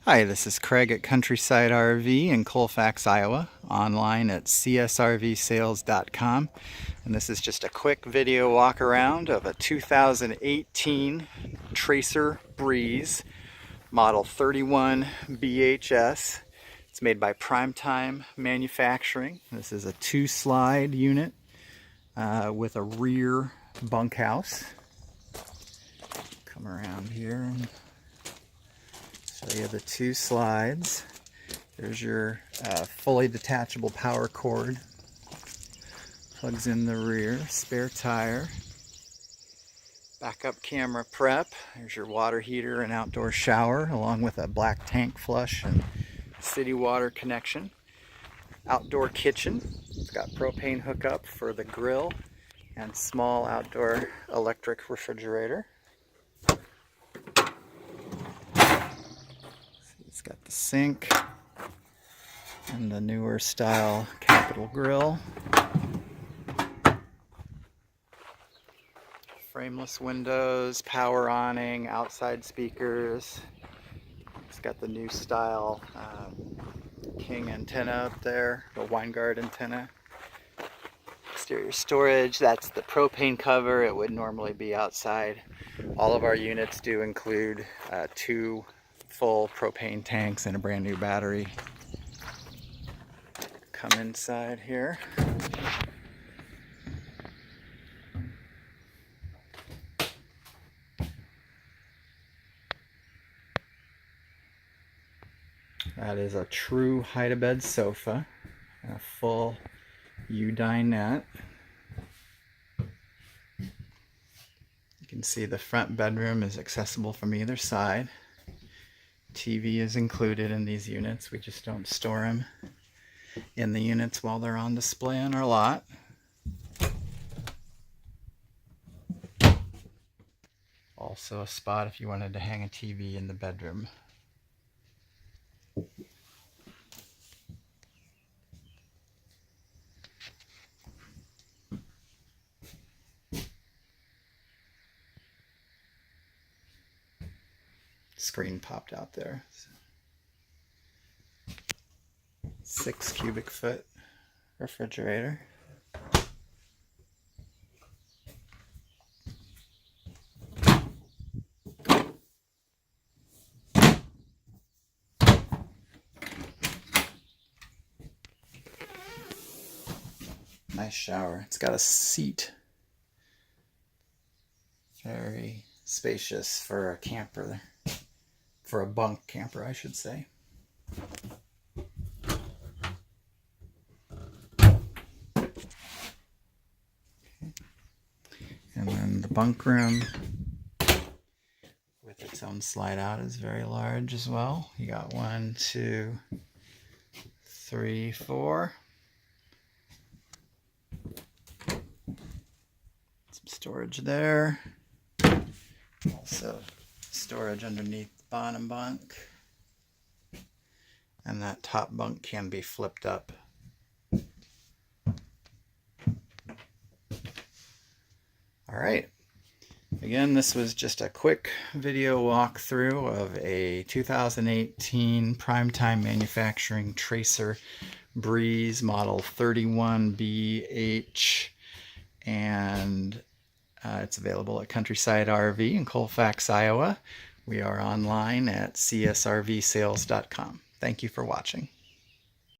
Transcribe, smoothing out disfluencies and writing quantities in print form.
Hi, this is Craig at Countryside RV in Colfax, Iowa, online at csrvsales.com. And this is just a quick video walk around of a 2018 Tracer Breeze model 31 BHS. It's made by Primetime Manufacturing. This is a 2-slide unit with a rear bunkhouse. Come around here and show you the 2 slides. There's your fully detachable power cord. Plugs in the rear. Spare tire. Backup camera prep. There's your water heater and outdoor shower, along with a black tank flush and city water connection. Outdoor kitchen. It's got propane hookup for the grill and small outdoor electric refrigerator. It's got the sink and the newer style Capital Grill. Frameless windows, power awning, outside speakers. It's got the new style King antenna up there, the Winegard antenna. Exterior storage, that's the propane cover. It would normally be outside. All of our units do include 2 full propane tanks and a brand new battery. Come inside here. That is a true hide-a-bed sofa and a full U-dinette. You can see the front bedroom is accessible from either side. TV is included in these units. We just don't store them in the units while they're on display on our lot. Also a spot if you wanted to hang a TV in the bedroom. Screen popped out there. 6 cubic foot refrigerator. Nice shower. It's got a seat. Very spacious for a camper. For a bunk camper, I should say. And then the bunk room with its own slide out is very large as well. You got 1, 2, 3, 4. Some storage there. Also storage underneath the bottom bunk. And that top bunk can be flipped up. Alright, again, this was just a quick video walkthrough of a 2018 Primetime Manufacturing Tracer Breeze model 31BH, and it's available at Countryside RV in Colfax, Iowa. We are online at csrvsales.com. Thank you for watching.